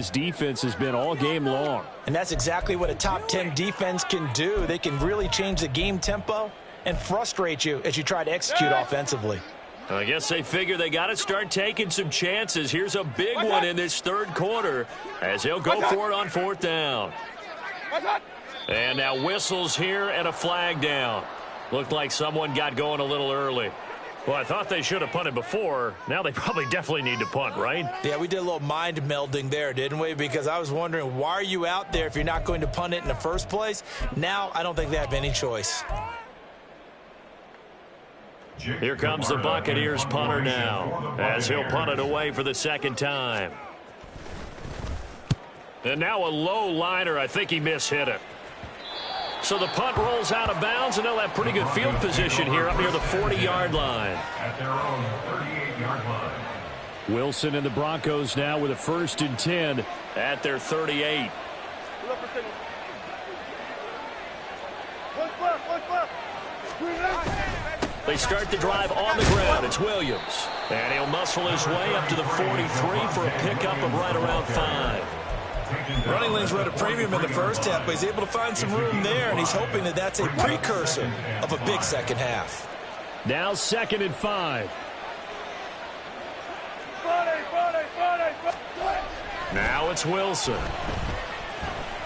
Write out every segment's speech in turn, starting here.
this defense has been all game long. And that's exactly what a top 10 defense can do. They can really change the game tempo and frustrate you as you try to execute offensively. I guess they figure they got to start taking some chances. Here's a big one in this third quarter as he'll go for it on fourth down. And now whistles here and a flag down. Looked like someone got going a little early. Well, I thought they should have punted before. Now they probably definitely need to punt, right? Yeah, we did a little mind melding there, didn't we? Because I was wondering, why are you out there if you're not going to punt it in the first place? Now I don't think they have any choice. Here comes the Buccaneers punter now as he'll punt it away for the second time. And now a low liner. I think he mishit it. So the punt rolls out of bounds, and they'll have pretty good field position here up near the 40-yard line. At their own 38-yard line. Wilson and the Broncos now with a 1st and 10 at their 38. They start the drive on the ground. It's Williams. And he'll muscle his way up to the 43 for a pickup of right around 5. Running lanes were at a premium in the first half, but he's able to find some room there, and he's hoping that that's a precursor of a big second half. Now 2nd and 5. Now it's Wilson.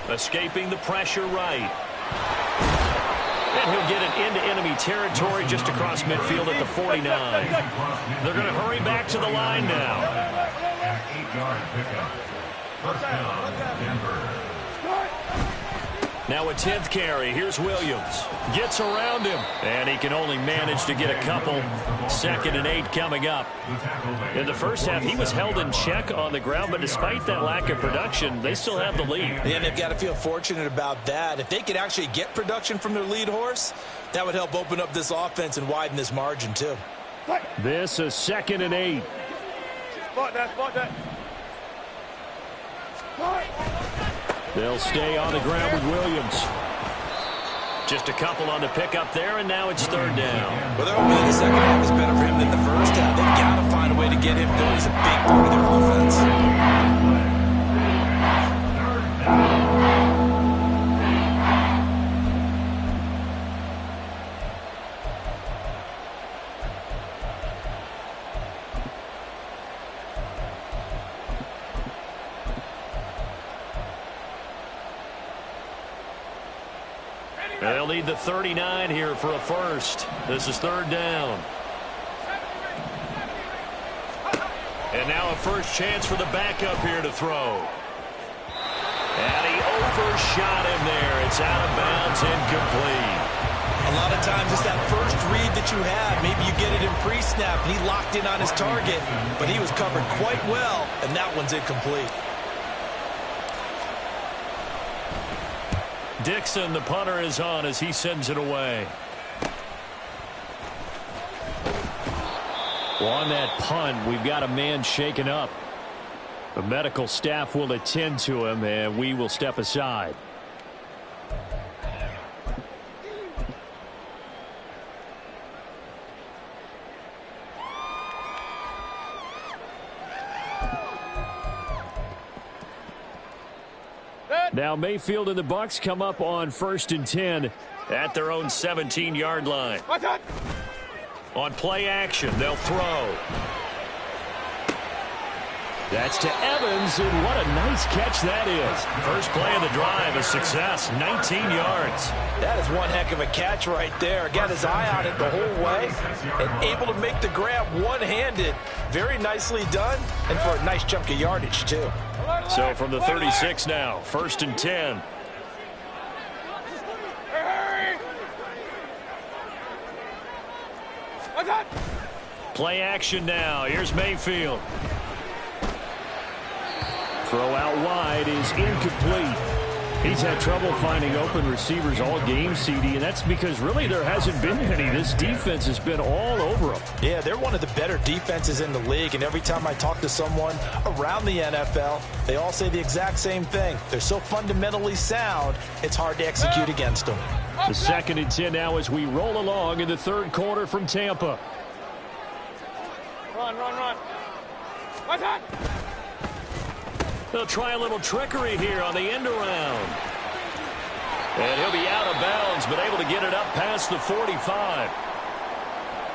Escaping the pressure right. And he'll get it into enemy territory just across midfield at the 49. They're going to hurry back to the line now. 8-yard pickup. First down, Denver. Now a 10th carry. Here's Williams. Gets around him. And he can only manage to get a couple. 2nd and 8 coming up. In the first half, he was held in check on the ground, but despite that lack of production, they still have the lead. And they've got to feel fortunate about that. If they could actually get production from their lead horse, that would help open up this offense and widen this margin too. This is 2nd and 8. Spot that. They'll stay on the ground with Williams. Just a couple on the pickup there, and now it's 3rd down. Well, they're hoping the second half is better for him than the first half. They've got to find a way to get him going. He's a big part of their offense. They'll need the 39 here for a first. This is 3rd down. And now a first chance for the backup here to throw. And he overshot him there. It's out of bounds, incomplete. A lot of times it's that first read that you have. Maybe you get it in pre-snap, and he locked in on his target, but he was covered quite well, and that one's incomplete. Dixon, the punter, is on as he sends it away. Well, on that punt, we've got a man shaken up. The medical staff will attend to him, and we will step aside. Now Mayfield and the Bucs come up on 1st and 10 at their own 17-yard line. On play action, they'll throw. That's to Evans, and what a nice catch that is. First play of the drive, a success, 19 yards. That is one heck of a catch right there. Got his eye on it the whole way and able to make the grab one-handed. Very nicely done, and for a nice chunk of yardage, too. So from the 36 now, 1st and 10. Play action now. Here's Mayfield. Throw out wide is incomplete. He's had trouble finding open receivers all game, CD, and that's because really there hasn't been any. This defense has been all over them. Yeah, they're one of the better defenses in the league, and every time I talk to someone around the NFL, they all say the exact same thing. They're so fundamentally sound, it's hard to execute against them. The 2nd and 10 now as we roll along in the third quarter from Tampa. Run. What's that? They'll try a little trickery here on the end around. And he'll be out of bounds, but able to get it up past the 45.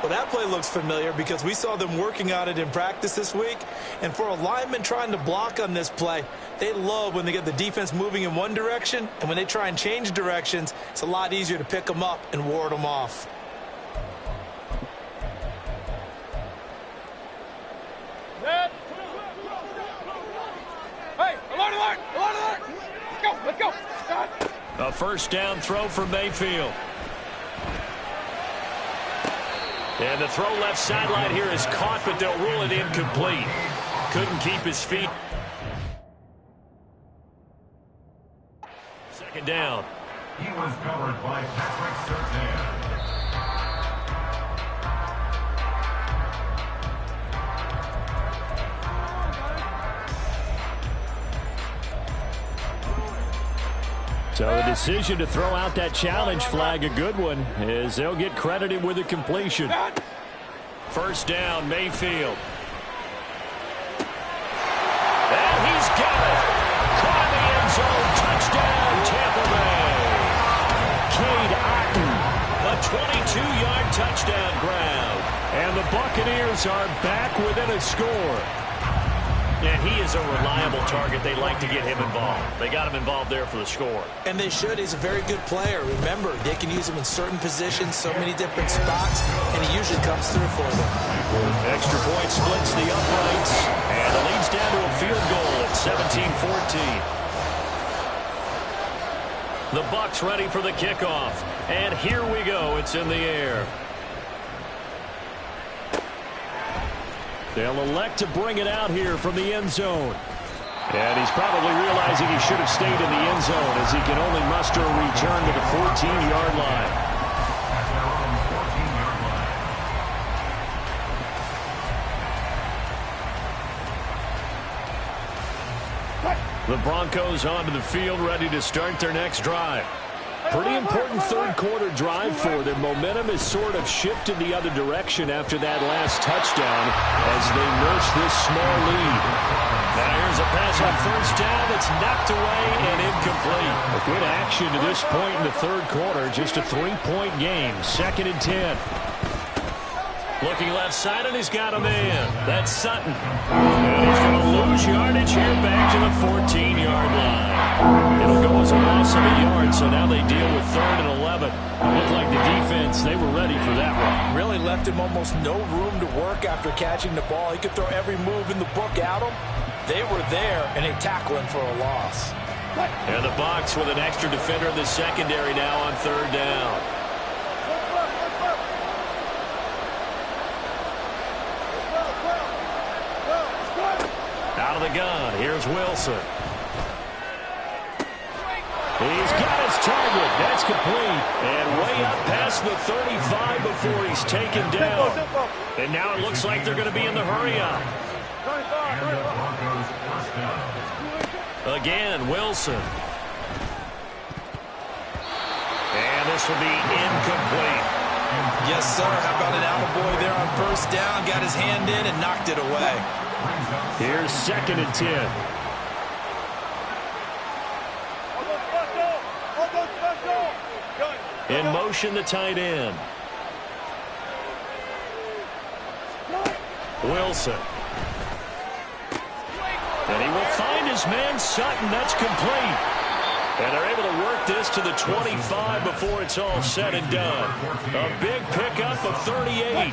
Well, that play looks familiar because we saw them working on it in practice this week. And for a lineman trying to block on this play, they love when they get the defense moving in one direction. And when they try and change directions, it's a lot easier to pick them up and ward them off. Hey, alert, alert, alert, alert. Let's go, let's go. A first down throw for Mayfield. And the throw left sideline here is caught, but they'll rule it incomplete. Couldn't keep his feet. Second down. He was covered by Patrick Surtain. So the decision to throw out that challenge flag, a good one, as they'll get credited with a completion. First down, Mayfield. And he's got it. Caught in the end zone. Touchdown, Tampa Bay. Cade Otton, a 22-yard touchdown grab. And the Buccaneers are back within a score. And he is a reliable target. They like to get him involved. They got him involved there for the score. And they should. He's a very good player. Remember, they can use him in certain positions, so many different spots, and he usually comes through for them. Extra point splits the uprights, and it leads down to a field goal at 17-14. The Bucs ready for the kickoff. And here we go. It's in the air. They'll elect to bring it out here from the end zone. And he's probably realizing he should have stayed in the end zone as he can only muster a return to the 14-yard line. The Broncos onto the field, ready to start their next drive. Pretty important third-quarter drive for them. Momentum has sort of shifted the other direction after that last touchdown as they nurse this small lead. Now here's a pass on first down that's knocked away and incomplete. A good action to this point in the third quarter. Just a 3-point game. 2nd and 10. Looking left side, and he's got a man. That's Sutton. And he's going to lose yardage here back to the 14-yard line. It'll go as a loss of a yard, so now they deal with 3rd and 11. It looked like the defense, they were ready for that one. Really left him almost no room to work after catching the ball. He could throw every move in the book at him. They were there, and they tackle him for a loss. And the Bucs with an extra defender in the secondary now on 3rd down. Out of the gun, here's Wilson. He's got his target. That's complete. And way up past the 35 before he's taken down. And now it looks like they're going to be in the hurry-up. Again, Wilson. And this will be incomplete. Yes, sir. How about an attaboy there on first down? Got his hand in and knocked it away. Here's 2nd and 10. In motion, the tight end. Wilson. And he will find his man Sutton. That's complete. And they're able to work this to the 25 before it's all said and done. A big pickup of 38.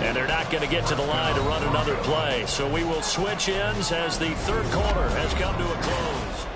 And they're not going to get to the line to run another play. So we will switch ends as the third quarter has come to a close.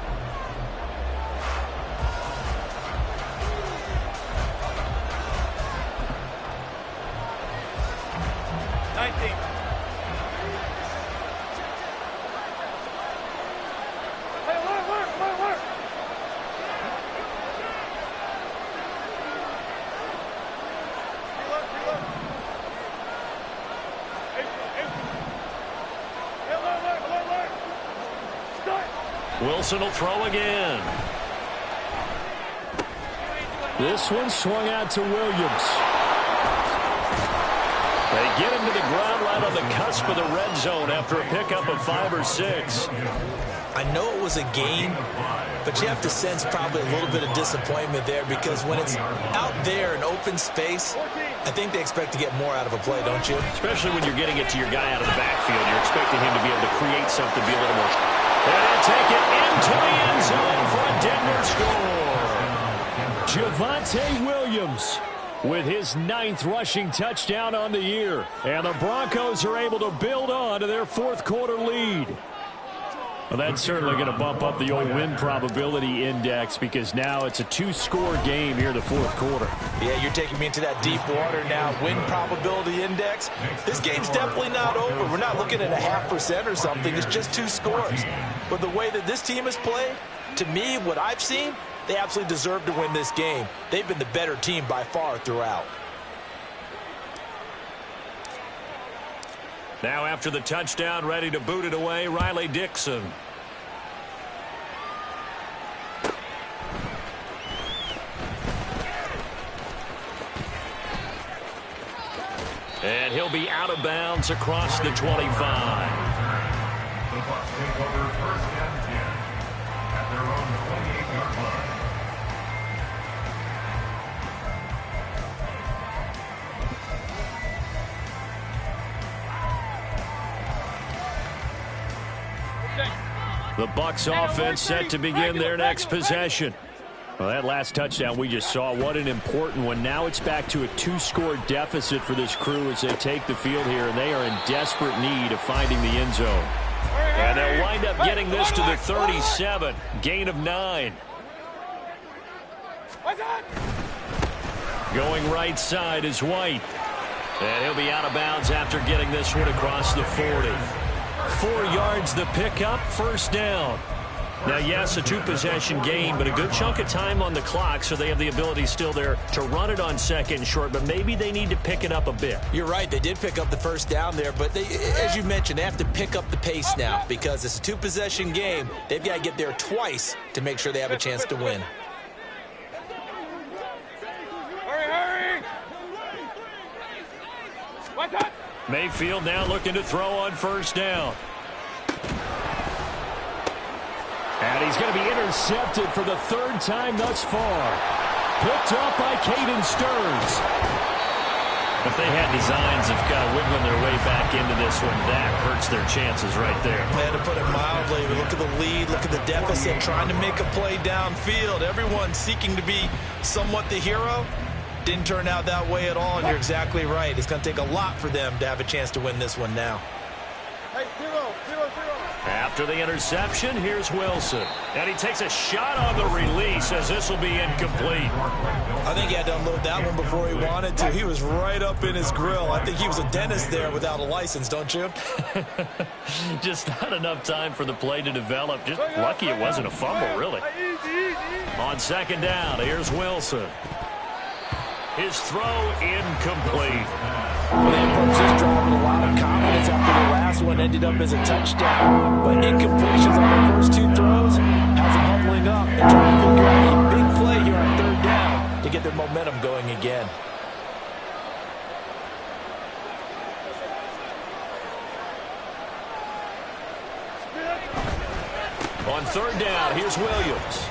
Wilson will throw again. This one swung out to Williams. They get him to the ground right on the cusp of the red zone after a pickup of 5 or 6. I know it was a gain, but you have to sense probably a little bit of disappointment there because when it's out there in open space, I think they expect to get more out of a play, don't you? Especially when you're getting it to your guy out of the backfield. You're expecting him to be able to create something, be a little more. And he'll take it into the end zone for a Denver score. Javonte Williams with his 9th rushing touchdown on the year. And the Broncos are able to build on to their 4th quarter lead. Well, that's certainly going to bump up the old win probability index because now it's a 2-score game here in the 4th quarter. Yeah, you're taking me into that deep water now. Win probability index. This game's definitely not over. We're not looking at a 0.5% or something. It's just 2 scores. But the way that this team has played, to me, what I've seen, they absolutely deserve to win this game. They've been the better team by far throughout. Now after the touchdown, ready to boot it away, Riley Dixon. And he'll be out of bounds across the 25. The Bucs take over 1st and 10 at their own 28-yard line. The Bucs offense set to begin their next possession. Well, that last touchdown we just saw, what an important one. Now it's back to a 2-score deficit for this crew as they take the field here, and they are in desperate need of finding the end zone. And they'll wind up getting this to the 37, gain of 9. Going right side is White. And he'll be out of bounds after getting this one across the 40. 4 yards the pickup, 1st down. Now, yes, a 2-possession game, but a good chunk of time on the clock, so they have the ability still there to run it on 2nd and short, but maybe they need to pick it up a bit. You're right. They did pick up the 1st down there, but they, as you mentioned, they have to pick up the pace now because it's a 2-possession game. They've got to get there twice to make sure they have a chance to win. Hurry! Mayfield now looking to throw on 1st down. And he's going to be intercepted for the 3rd time thus far. Picked up by Caden Stearns. If they had designs of kind of wiggling their way back into this one, that hurts their chances right there. Man, to put it mildly, look at the lead, look at the deficit, trying to make a play downfield. Everyone seeking to be somewhat the hero. Didn't turn out that way at all, and you're exactly right. It's going to take a lot for them to have a chance to win this one now. Hey, 0. After the interception, here's Wilson. And he takes a shot on the release as this will be incomplete. I think he had to unload that one before he wanted to. He was right up in his grill. I think he was a dentist there without a license, don't you? Just not enough time for the play to develop. Just lucky it wasn't a fumble, really. On 2nd down, here's Wilson. His throw incomplete. Well, they approached this drive with a lot of confidence after the last one ended up as a touchdown. But incompletions on their first 2 throws has them humbling up and trying to figure out a big play here on 3rd down to get their momentum going again. On 3rd down, here's Williams.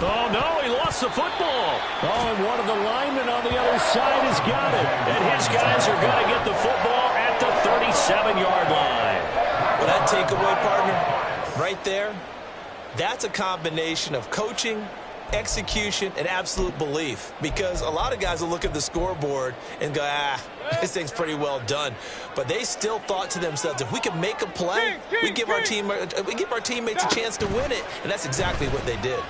Oh, no, he lost the football. Oh, and one of the linemen on the other side has got it. And his guys are going to get the football at the 37-yard line. Well, that takeaway, partner, right there, that's a combination of coaching, execution, and absolute belief. Because a lot of guys will look at the scoreboard and go, this thing's pretty well done. But they still thought to themselves, if we can make a play, we give our teammates a chance to win it. And that's exactly what they did.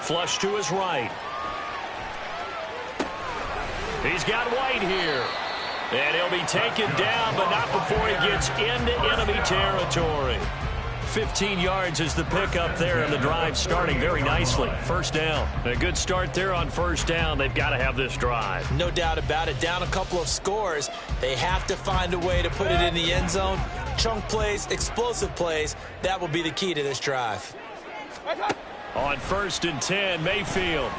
Flush to his right. He's got White here. And he'll be taken down, but not before he gets into enemy territory. 15 yards is the pickup there, and the drive starting very nicely. 1st down. A good start there on 1st down. They've got to have this drive. No doubt about it. Down a couple of scores. They have to find a way to put it in the end zone. Chunk plays, explosive plays. That will be the key to this drive. On 1st and 10, Mayfield.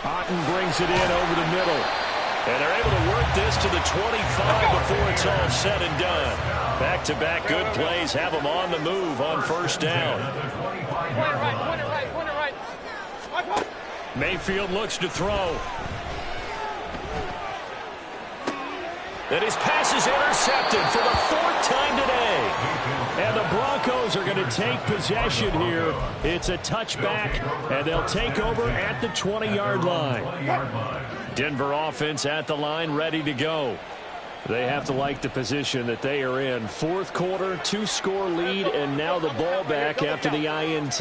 Otten brings it in over the middle. And they're able to work this to the 25 before it's all said and done. Back-to-back good plays have them on the move on first down. Mayfield looks to throw. And his pass is intercepted for the 4th time today. And the Broncos are going to take possession here. It's a touchback, and they'll take over at the 20-yard line. Denver offense at the line, ready to go. They have to like the position that they are in. 4th quarter, 2-score lead, and now the ball back after the INT.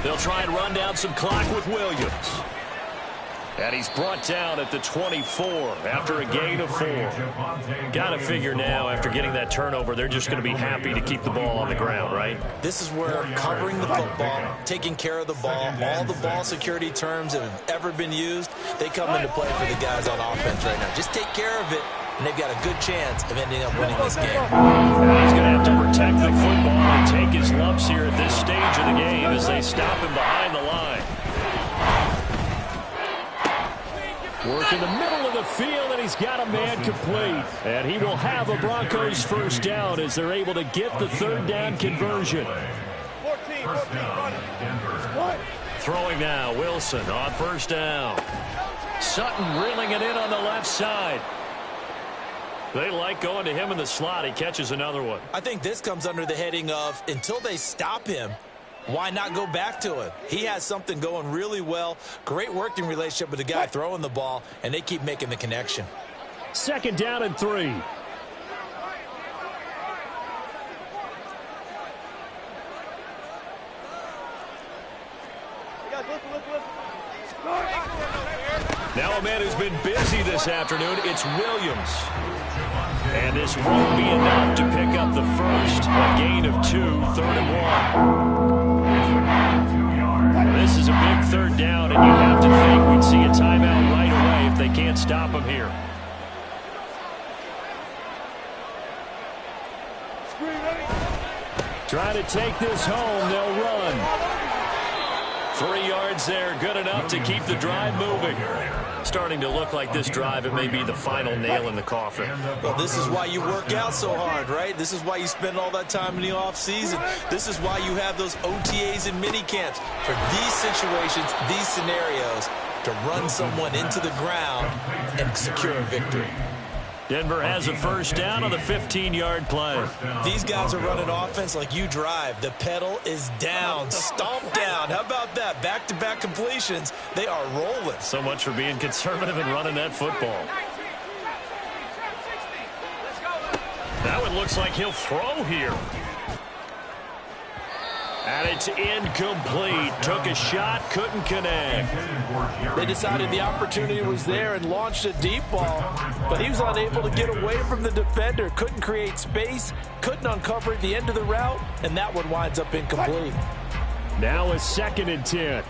They'll try and run down some clock with Williams. And he's brought down at the 24 after a gain of 4. Got to figure now, after getting that turnover, they're just going to be happy to keep the ball on the ground, right? This is where covering the football, taking care of the ball, all the ball security terms that have ever been used, they come into play for the guys on offense right now. Just take care of it, and they've got a good chance of ending up winning this game. He's going to have to protect the football and take his lumps here at this stage of the game as they stop him behind the line. Work in the middle of the field, and he's got a man complete. And he will have a Broncos first down as they're able to get the 3rd down conversion. Throwing now, Wilson on first down. Sutton reeling it in on the left side. They like going to him in the slot. He catches another one. I think this comes under the heading of, until they stop him, why not go back to it? He has something going really well. Great working relationship with the guy throwing the ball, and they keep making the connection. 2nd down and 3. Now a man who's been busy this afternoon, it's Williams. And this won't be enough to pick up the first. A gain of 2, 3rd and 1. This is a big 3rd down, and you have to think we'd see a timeout right away if they can't stop him here. Trying to take this home, they'll run. 3 yards there, good enough to keep the drive moving. Starting to look like this drive, it may be the final nail in the coffin. Well, this is why you work out so hard, right? This is why you spend all that time in the offseason. This is why you have those OTAs and mini camps. For these situations, these scenarios, to run someone into the ground and secure a victory. Denver has a first down on the 15-yard play. These guys are running offense like you drive. The pedal is down, stomp down. How about that? Back-to-back completions. They are rolling. So much for being conservative and running that football. Now it looks like he'll throw here. And it's incomplete. Took a shot, couldn't connect. They decided the opportunity was there and launched a deep ball, but he was unable to get away from the defender. Couldn't create space, couldn't uncover at the end of the route, and that one winds up incomplete. Now a 2nd and 10.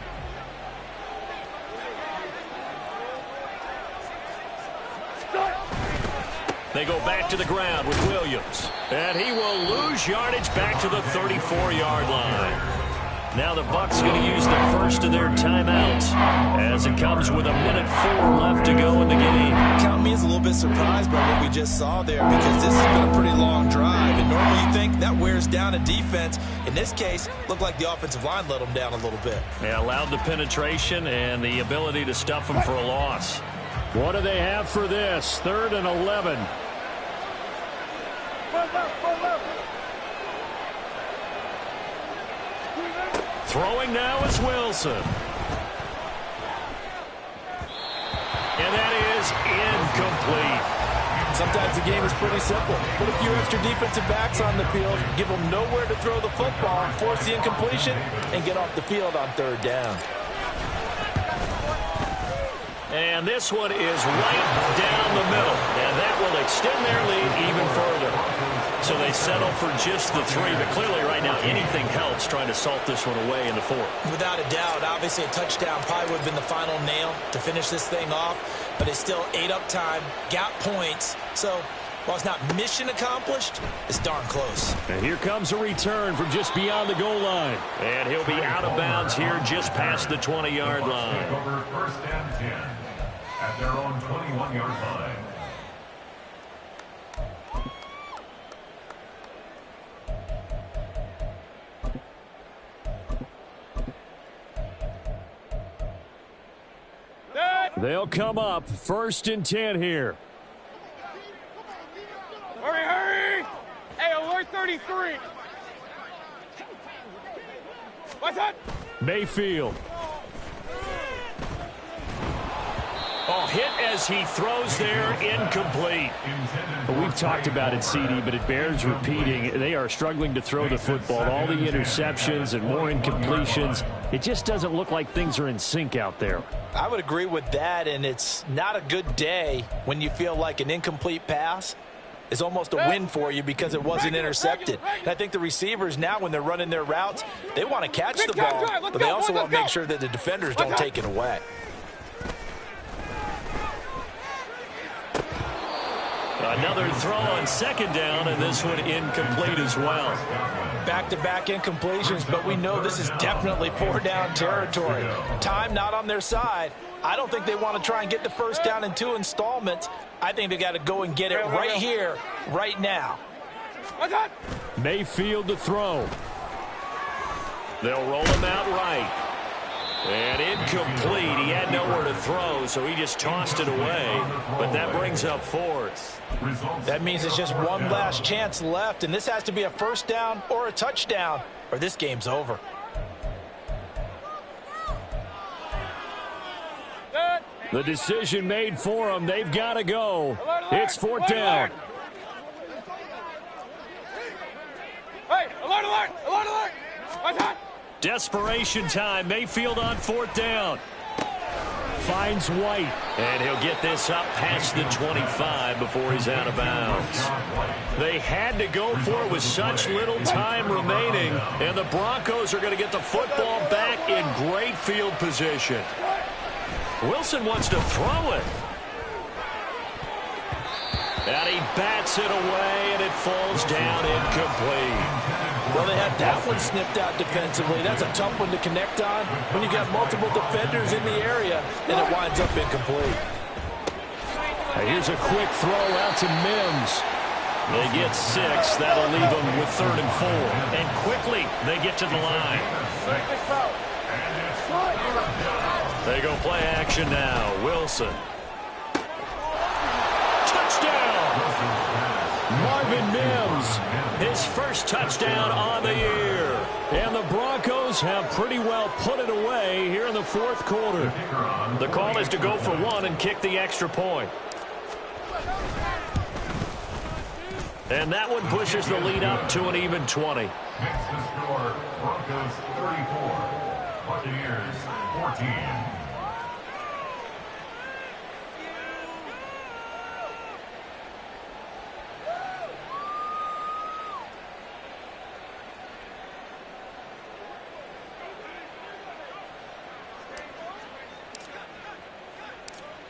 They go back to the ground with Williams. And he will lose yardage back to the 34-yard line. Now the Bucs going to use the first of their timeouts as it comes with 1:04 left to go in the game. Count me as a little bit surprised by what we just saw there, because this has been a pretty long drive. And normally you think that wears down a defense. In this case, looked like the offensive line let them down a little bit. They allowed the penetration and the ability to stuff them for a loss. What do they have for this? 3rd and 11. Throwing now is Wilson. And that is incomplete. Sometimes the game is pretty simple. Put a few extra defensive backs on the field, give them nowhere to throw the football, force the incompletion, and get off the field on 3rd down. And this one is right down the middle. And that will extend their lead even further. So they settle for just the 3. But clearly right now anything helps trying to salt this one away in the 4th. Without a doubt, obviously a touchdown probably would have been the final nail to finish this thing off. But it's still ate up time, got points. So while it's not mission accomplished, it's darn close. And here comes a return from just beyond the goal line. And he'll be out of bounds here just past the 20-yard line. First and 10. at their own 21-yard line. They'll come up 1st and 10 here. Hurry, hurry! Hey, alert 33! What's that? Mayfield. Oh, hit as he throws there, incomplete. We've talked about it, CD, but it bears repeating. They are struggling to throw the football. All the interceptions and more incompletions. It just doesn't look like things are in sync out there. I would agree with that, and it's not a good day when you feel like an incomplete pass is almost a win for you because it wasn't intercepted. And I think the receivers now, when they're running their routes, they want to catch the ball, but they also want to make sure that the defenders don't take it away. Another throw on 2nd down, and this one incomplete as well. Back-to-back incompletions, but we know this is definitely 4-down territory. Time not on their side. I don't think they want to try and get the 1st down in 2 installments. I think they got to go and get it right here, right now. Mayfield to throw. They'll roll him out right. And incomplete. He had nowhere to throw, so he just tossed it away. But that brings up 4th. That means it's just one last chance left, and this has to be a 1st down or a touchdown, or this game's over. The decision made for them. They've got to go. It's 4th down. Hey, alert, alert, alert, alert! What's that? Desperation time. Mayfield on 4th down. Finds White. And he'll get this up past the 25 before he's out of bounds. They had to go for it with such little time remaining. And the Broncos are going to get the football back in great field position. Wilson wants to throw it. And he bats it away, and it falls down incomplete. Well, they had that one snipped out defensively. That's a tough one to connect on when you got multiple defenders in the area, and it winds up incomplete. Here's a quick throw out to Mims. They get 6. That'll leave them with 3rd and 4. And quickly, they get to the line. They go play action now. Wilson. Touchdown! Marvin Mims, his 1st touchdown on the year. And the Broncos have pretty well put it away here in the 4th quarter. The call is to go for 1 and kick the extra point. And that one pushes the lead up to an even 20. Next to score, Broncos 34, Buccaneers 14.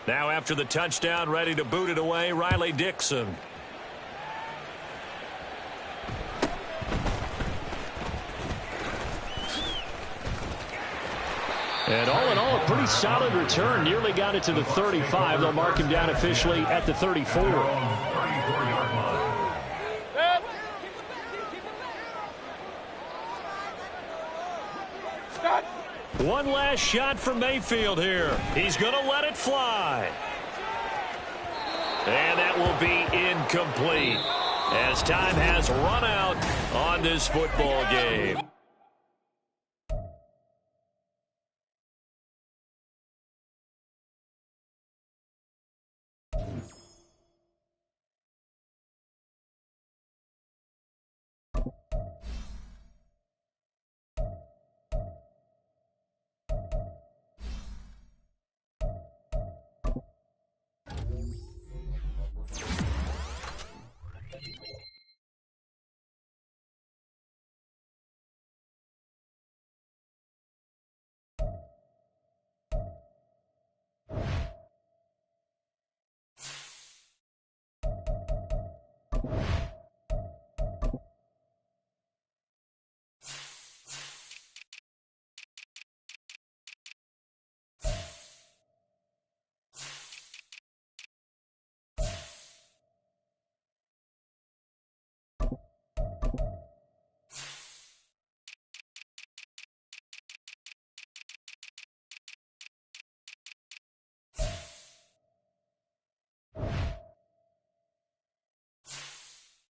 Now after the touchdown, ready to boot it away, Riley Dixon. And all in all, a pretty solid return. Nearly got it to the 35. They'll mark him down officially at the 34. One last shot for Mayfield here. He's going to let it fly. And that will be incomplete as time has run out on this football game.